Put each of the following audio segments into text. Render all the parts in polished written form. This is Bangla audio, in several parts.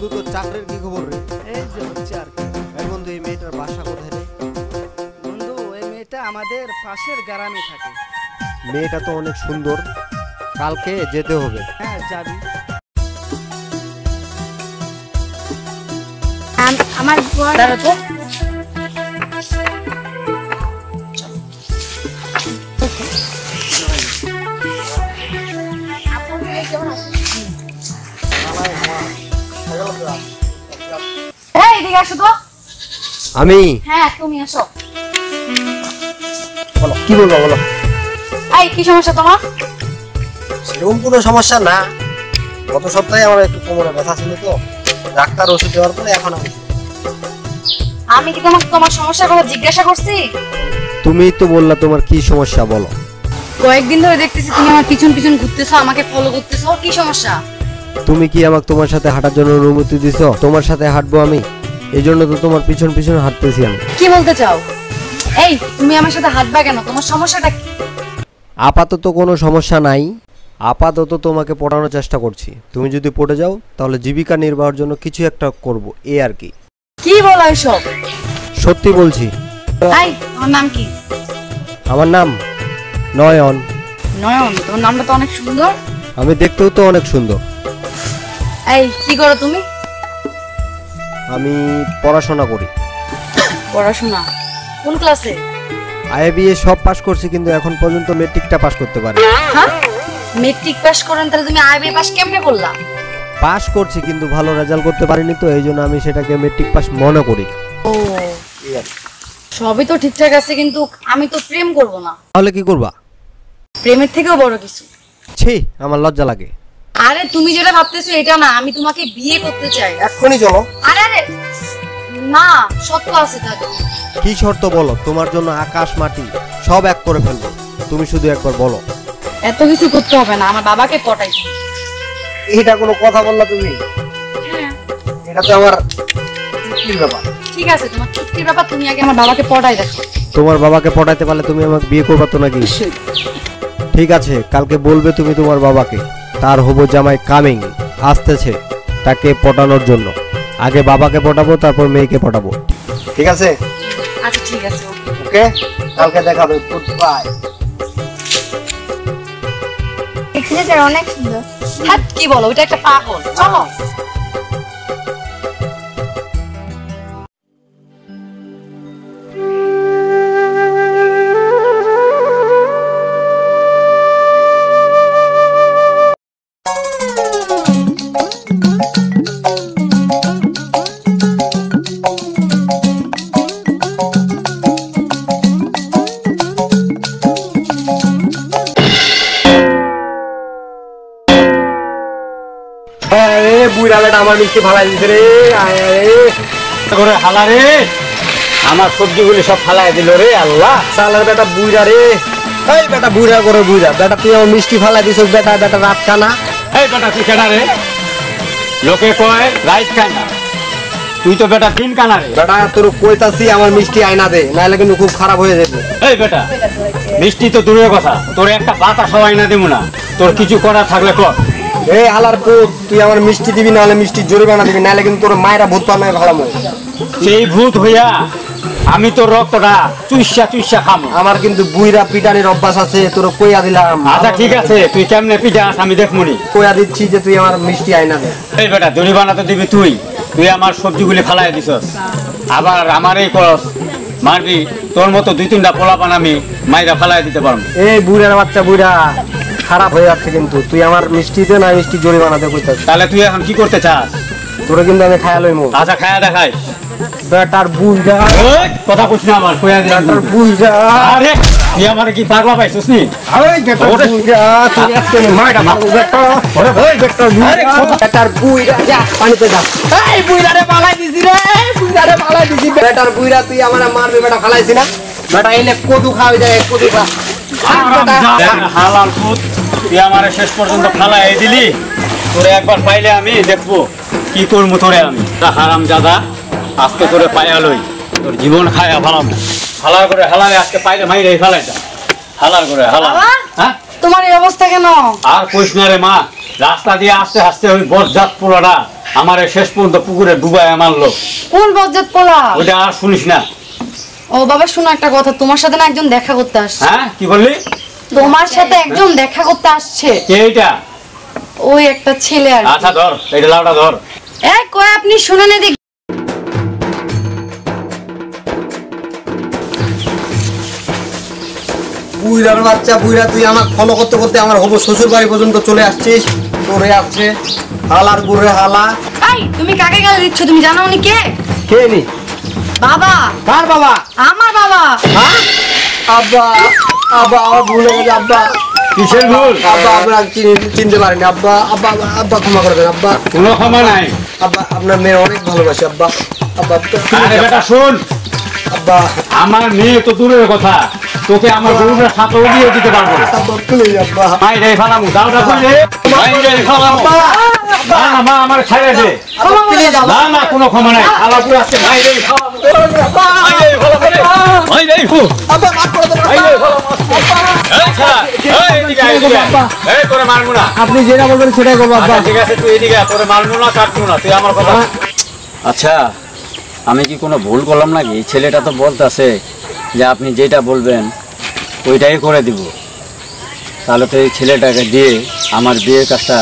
বন্ধু তোর চাকরির কি খবর রে? এই যে হচ্ছে আর কি। এই বন্ধু এই মেয়েটার বাসা কোথায় রে? বন্ধু এই মেয়েটা আমাদের পাশের গ্রামে থাকে। মেয়েটা তো অনেক সুন্দর, কালকে যেতে হবে। হ্যাঁ যাবি। আমার বর দাঁড়া তো। এই এদিকে আসো তো। আমি হ্যাঁ তুমি আসো। বলো কি বলবো বলো। এই কি সমস্যা তোমার? সেরকম কোনো সমস্যা না, গত সপ্তাহে আমার একটু কোমরে ব্যথা ছিল তো ডাক্তার ওষুধ দেওয়ার পরে এখন আমি কি তোমার সমস্যার কথা জিজ্ঞাসা করছি? তুমি তো বললা তোমার কি সমস্যা বলো। কয়েকদিন ধরে দেখতেছি তুমি আমার পিছন পিছন ঘুরতেছো, আমাকে ফলো করতেছো, কি সমস্যা? তুমি কি আমাকে তোমার সাথে হাঁটার জন্য অনুমতি দিছো? তোমার সাথে হাঁটবো আমি, এই জন্য তো তোমার পিছন পিছন হাঁটতেছি আমি। কি বলতে চাও? এই তুমি আমার সাথে হাঁটবা কেন? তোমার সমস্যাটা কি? আপাতত কোনো সমস্যা নাই, আপাতত তোমাকে পড়ানোর চেষ্টা করছি। তুমি যদি পড়ে যাও তাহলে জীবিকা নির্বাহের জন্য কিছু একটা করব, এই আর কি। কি বলো এসব? সত্যি বলছি। এই তোমার নাম কি? আমার নাম নয়ন। নয়ন? তোমার নামটা তো অনেক সুন্দর। আমি দেখতেও তো অনেক সুন্দর। এই কি করো তুমি? আমি পড়াশোনা করি। পড়াশোনা কোন ক্লাসে? আইবিএ সব পাস করছি, কিন্তু এখন পর্যন্ত মেট্রিকটা পাস করতে পারি। হ্যাঁ মেট্রিক পাস করেন, তাহলে তুমি আইবিএ পাস কেমনে করলা? পাস করছি কিন্তু ভালো রেজাল্ট করতে পারিনি, তো এই জন্য আমি সেটাকে মেট্রিক পাস মনে করি। ও সবই তো ঠিকঠাক আছে, কিন্তু আমি তো প্রেম করব না। তাহলে কি করবা? প্রেমের থেকেও বড় কিছু। ছি, আমার লজ্জা লাগে। আরে তুমি যেটা ভাবতেছো এটা না, আমি তোমাকে বিয়ে করতে চাই। এক্ষুনি চলো। আরে আরে না, সত্য আছে তাহলে। কি শর্ত বলো? তোমার জন্য আকাশ মাটি সব এক করে ফেলবো, তুমি শুধু একবার বলো। এত কিছু করতে হবে না, আমার বাবাকে পটাই। এটা কোনো কথা বললা তুমি? হ্যাঁ এটা তো আমার চুক্তির ব্যাপার। ঠিক আছে, তোমার চুক্তির ব্যাপার, তুমি আগে আমার বাবাকে পটাই দেখো। তোমার বাবাকে পটাইতে পারলে তুমি আমাকে বিয়ে করবা তো নাকি? ঠিক আছে, কালকে বলবে তুমি তোমার বাবাকে তার হবু জামাই কামিং আসতেছে, তাকে পটানোর জন্য। আগে বাবাকে পটাবো, তারপর মেয়েকে পটাবো, ঠিক আছে? আচ্ছা ঠিক আছে। ওকে, কালকে দেখা হবে। Good bye. ছেলেটা অনেক সুন্দর। হ্যাঁ কি বলো, ওটা একটা পাগল। চলো। বুড়া বেটা আমার মিষ্টি ফালাই দিছে রে। করে হালা রে, আমার সবজিগুলি সব ফালাই দিল রে। আল্লাহ সালার বেটা বুড়া রে। এই বেটা বুড়া করে বুড়া বেটা, তুই আমার মিষ্টি ফালাই দিছ। বেটা বেটা রাত কানা। এই বেটা তুই কেনা রে? লোকে কয় রাইট কানা, তুই তো বেটা দিন কানা রে। বেটা তোর কইতাছি আমার মিষ্টি আয়না দে, নাহলে কিন্তু খুব খারাপ হয়ে যাবে। এই বেটা মিষ্টি তো দূরের কথা, তোর একটা বাতা সবাই না দেবো না। তোর কিছু করা থাকলে কর। এই হালার পুত, তুই আমার মিষ্টি দিবি, নাহলে মিষ্টি জরিমানা দিবি, নাহলে কিন্তু তোর মায়েরা ভূত পানায় ভালো মনে। সেই ভূত হইয়া আমি তোর রক্তটা চুইসা চুইসা খামো। আমার কিন্তু বুইরা পিটানির অভ্যাস আছে, তোর কইয়া দিলাম। আচ্ছা ঠিক আছে, তুই কেমনে পিটাস আমি দেখমুনি। কইয়া দিচ্ছি যে তুই আমার মিষ্টি আয়না দে। এই বেটা জরিমানা তো দিবি তুই। তুই আমার সবজিগুলি ফালাই দিছস, আবার আমার এই করস মারবি। তোর মতো দুই তিনটা পোলাপান আমি মাইরা ফালাই দিতে পারবো। এই বুড়ার বাচ্চা বুড়া খারাপ হয়ে যাচ্ছে, কিন্তু তুই আমার মিষ্টি দে, না মিষ্টি জরিমানা দে কইতাছ। তাহলে তুই এখন কি করতে চাস? তোরে কিন্তু আমি খায়া লইমু। আচ্ছা খায়া দেখাই। বেটার বুইরা, ওই কথা কইছ না আমার, কইয়া দে। বেটার বুইরা। আরে তুই আমারে কি পাগলা পাইছস নি? আরে বেটার বুইরা, তুই আজকে মাইরা মারু বেটা। ওরে ওই বেটার বুইরা, বেটার বুইরা, যা পানিতে যা। এই বুইরা রে পালাই দিছি রে, বুইরা রে পালাই দিছি। বেটার বুইরা তুই আমারে মারবি, বেটা ফালাইছি না। বেটা এনে কদু খাওয়া যায়, কদু খা। হালাল পুত, তুই আমারে শেষ পর্যন্ত ফালাই দিলি। তোরে একবার পাইলে আমি দেখবো কি করবো তোরে আমি। হারাম জাদা, আজকে তোরে পাইয়া লই, তোর জীবন খায়া ফালাম। হালার করে হালালে আজকে পাইলে মাইরে ফালাই যা। হালার করে হালা। হ্যাঁ তোমার এই অবস্থা কেন? আর কইস না রে মা, রাস্তা দিয়ে আস্তে আস্তে ওই বরজাত পোলাটা আমারে শেষ পর্যন্ত পুকুরে ডুবায় মারলো। কোন বজ্জাত পোলা? ওটা আর শুনিস না। ও বাবা শোনো একটা কথা, তোমার সাথে না একজন দেখা করতে আসছে। হ্যাঁ কি বললি? তোমার সাথে একজন দেখা করতে আসছে। কে এটা? ওই একটা ছেলে আর কি। আচ্ছা ধর, এইটা লাউটা ধর। এই কই আপনি শুনেন এদিকে। বুইরার বাচ্চা, বুইরা তুই আমার ফলো করতে করতে আমার হবু শ্বশুর বাড়ি পর্যন্ত চলে আসছিস। তোরে আসছে হালার গুড়ে হালা। এই তুমি কাকে গালি দিচ্ছ? তুমি জানো উনি কে? কে নি? বাবা। কার বাবা? আমার বাবা। হ্যাঁ আব্বা, আব্বা আমার ভুল হয়ে গেছে আব্বা। কিসের ভুল? আব্বা আপনার চিনতে পারিনি আব্বা। আব্বা আব্বা ক্ষমা করবেন আব্বা। কোনো ক্ষমা নাই। আব্বা আপনার মেয়ে অনেক ভালোবাসে আব্বা। আব্বা আরে বেটা শোন, আব্বা আমার মেয়ে তো দূরের কথা, তোকে আমার গরুটার সাথে উড়িয়ে দিতে পারবো না। আব্বা প্লিজ আব্বা। মাই রে ফালামু, দাওটা কইলে মাই রে ফালামু। না না মা আমার ছেড়ে দে। আব্বা প্লিজ আব্বা। না না কোনো ক্ষমা নাই। আলাপুর আছে মাই রে ফালামু। মাই রে ফালামু রে। মাই রে ফু। আব্বা মাফ করে দেন মাই রে আব্বা। ফালামু। এই ছাড়া, এই এদিকে আয়, এদিকে আয়। এই তোরে মারমু না। আপনি যেটা বলবেন সেটাই করবো আব্বা। আচ্ছা ঠিক আছে, তুই এদিকে আয়, তোরে মারমু না, কাটমু না, তুই আমার কথা। আচ্ছা আমি কি কোনো ভুল করলাম নাকি? ছেলেটা তো বলতেছে যে আপনি যেটা বলবেন ওইটাই করে দিব। তাহলে তো এই ছেলেটাকে দিয়ে আমার বিয়ের কাজটা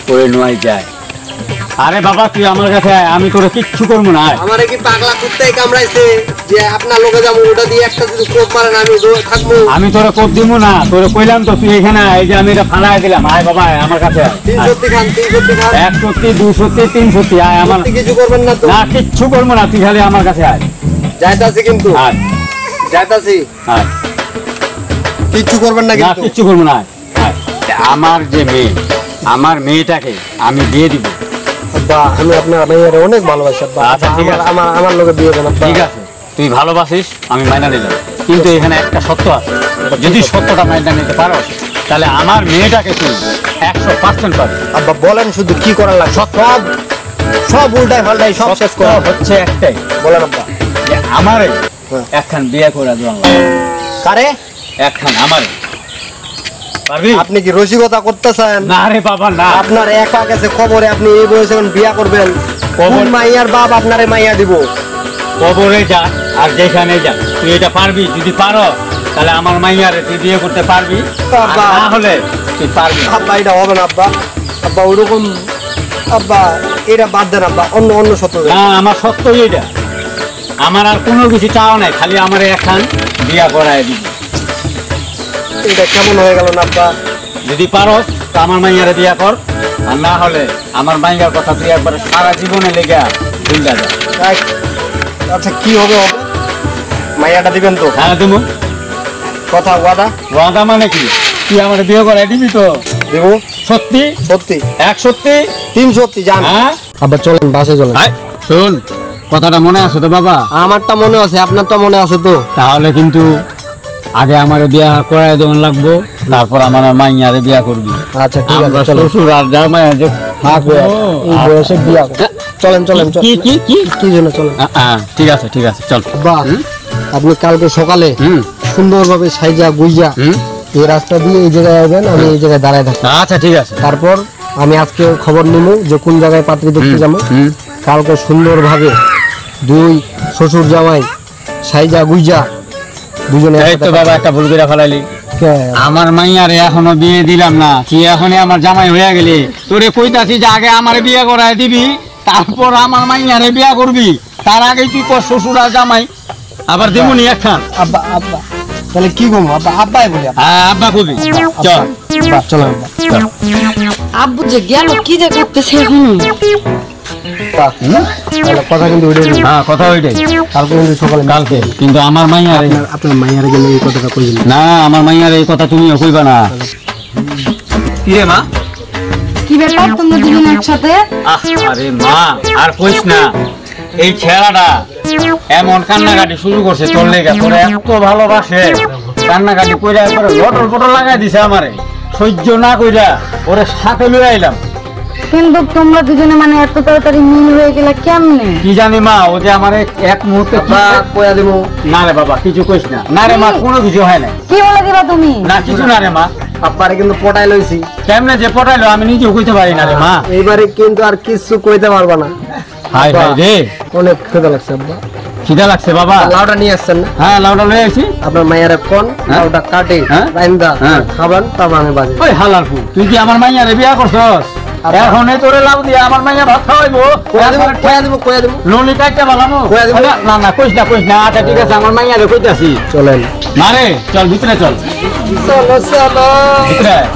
করে নেওয়াই যায়। আরে বাবা তুই আমার কাছে আয়, আমি তোরে কিচ্ছু করবো না। আয়। আমারে কি পাগলা কুত্তাই কামড়াইছে যে আপনার লোকে যাবো ওটা দিয়ে একটা যদি কোপ মারেন আমি থাকবো? আমি তোরে কোপ দিব না, তোরে কইলাম তো তুই এখানে আয়, এই যে আমি এটা ফালাই দিলাম। আয় বাবা আয় আমার কাছে আয়। তিন সত্যি খান, তিন সত্যি খান। এক সত্যি, দুই সত্যি, তিন সত্যি, আয় আমার। সত্যি কিছু করবেন না তো? না কিচ্ছু করবো না, তুই খালি আমার কাছে আয়। যাইতাছি কিন্তু, আয় যাইতাছি। আয়। কিচ্ছু করবেন না না কিন্তু? কিচ্ছু করবো না। আয়। আমার যে মেয়ে, আমার মেয়েটাকে আমি দিয়ে দিব। আব্বা আমি আপনার মেয়ের অনেক ভালোবাসি আব্বা। আচ্ছা, ঠিক আছে। আমার আমার লোকে বিয়ে দেন আব্বা। ঠিক আছে তুই ভালোবাসিস, আমি মাইনা নিলাম, কিন্তু এখানে একটা সত্য আছে। যদি সত্যটা মাইনা নিতে পারো তাহলে আমার মেয়েটাকে তুই 100% পাবি। আব্বা বলেন শুধু কি করার লাগে? সব সব উল্টাই পাল্টাই সব শেষ করে হচ্ছে একটাই, বলেন আব্বা। যে আমারে হ্যাঁ। একখান বিয়ে করে দেওয়া কারে? একখান আমারে পারবি? আপনি কি রসিকতা করতেছেন? না রে বাবা না। আপনার একা গেছে খবরে আপনি এই বয়সে এখন বিয়া করবেন? কোন মাইয়ার বাপ আপনারে মাইয়া দিব? কবরে যা আর যেখানে যা, তুই এটা পারবি। যদি পারো তাহলে আমার মাইয়ারে তুই বিয়ে করতে পারবি, আর বাবা। না হলে তুই পারবি না। আব্বা এটা হবে না আব্বা। আব্বা ওইরকম আব্বা এটা বাদ দেন আব্বা, অন্য অন্য সত্য দেন। না আমার সত্যই এটা, আমার আর কোনো কিছু চাওয়া নাই, খালি আমার একখান বিয়া করায় দিবি। এটা কেমন হয়ে গেল না আব্বা? যদি পারো তো আমার মাইয়ারে বিয়া কর, আর না হলে আমার মাইয়ার কথা তুই একবার সারা জীবনে লেগে ভুল যা। আচ্ছা কি হবে হবে? মাইয়াটা দিবেন তো? হ্যাঁ তুমি কথা ওয়াদা? ওয়াদা মানে কি? তুই আমার বিয়ে করাই দিবি তো? দিব সত্যি? সত্যি? এক সত্যি? তিন সত্যি জান। হ্যাঁ আব্বা চলেন বাসে চলেন। শোন কথাটা মনে আছে তো বাবা? আমারটা মনে আছে, আপনারটা মনে আছে তো? তাহলে কিন্তু আগে আমার বিয়া করাই দেওয়ান লাগবো, তারপর আমার মাইয়ারে বিয়া করবি। আচ্ছা ঠিক আছে আমরা চলেন। শ্বশুর আর জামাই যে থাকবো। এই বয়সে বিয়া করব। চলেন চলেন চলেন। কি কি কি? কি জন্য চলেন? ঠিক আছে ঠিক আছে চল। আব্বা আপনি কালকে সকালে হুম সুন্দরভাবে সাইজা গুইজা হুম এই রাস্তা দিয়ে এই জায়গায় আসবেন, আমি এই জায়গায় দাঁড়ায় থাকি। আচ্ছা ঠিক আছে। তারপর আমি আজকে খবর নিব যে কোন জায়গায় পাত্রী দেখতে যাবো। কালকে সুন্দরভাবে দুই শ্বশুর জামাই সাইজা গুইজা দুজনে এই তো বাবা একটা ভুল করে ফেলাইলি। আমার মাইয়ারে এখনো বিয়ে দিলাম না, কি এখনই আমার জামাই হয়ে গেলি? তোরে কইতাছি যে আগে আমার বিয়ে করায় দিবি, তারপর আমার মাইয়ারে বিয়ে করবি, তার আগে তুই তোর শ্বশুর আর জামাই আবার দিবনি একখান। আব্বা আব্বা তাহলে কি করবো আব্বা? আব্বাই বলি হ্যাঁ আব্বা কবি চল। চলো আব্বা। আব্বু যে গেল কি যে করতেছে এখন? তাহলে কথা কিন্তু উঠে দিন। হ্যাঁ কথা ওইটাই, কালকে কিন্তু সকালে কালকে কিন্তু আমার মাইয়ারে আপনার মাইয়ারে গেলে এই কথাটা কইবেন না। না, আমার মাইয়ারে এই কথা তুমিও কইবা না। কি রে মা? কি ব্যাপার তোমরা দুজন একসাথে? আরে মা আর কইস না, এই ছেলেটা এমন কান্নাকাটি শুরু করছে তোর লেগে, তোর এত ভালোবাসে, কান্নাকাটি কইরা একবারে লটর পটর লাগাই দিছে আমারে, সহ্য না কইরা ওরে সাথে লই আইলাম। কিন্তু তোমরা দুজনে মানে এত তাড়াতাড়ি মিল হয়ে গেলে কেমনে? কি জানি মা, ও যে আমার এক মুহূর্তে কইয়া দেবো। না রে বাবা কিছু কইস না। না রে মা কোনো কিছু হয় না। কি বলে দিবা তুমি? না কিছু না রে মা। আব্বারে কিন্তু পটাই লইছি। কেমনে যে পটাইলো আমি নিজেও কইতে পারি না রে মা। এইবারে কিন্তু আর কিছু কইতে পারবা না। হাই হাই রে, অনেক ক্ষুধা লাগছে আব্বা। খিদা লাগছে বাবা। লাউটা নিয়ে আসছেন না? হ্যাঁ লাউডা লয়ে আইছি। আপনার মায়ের কোন লাউটা কাটে হ্যাঁ? রাইন্দা হ্যাঁ। খাবেন, তারপর আমি বাজে। ওই হালাল ফু, তুই কি আমার মাইয়ারে বিয়া করছস? এখন এই তোরে লাউ দিয়া আমার মাইয়া ভাত খাওয়াইবো? কয়া দেবো। ললি কাইটা বালামো? কইয়া দিবো। না না কইস না। আচ্ছা ঠিক আছে, আমার মাইয়ারে কইতাছি। চলেন। মারে চল ভিতরে চল, চলো চলো। ভিতরে আয়।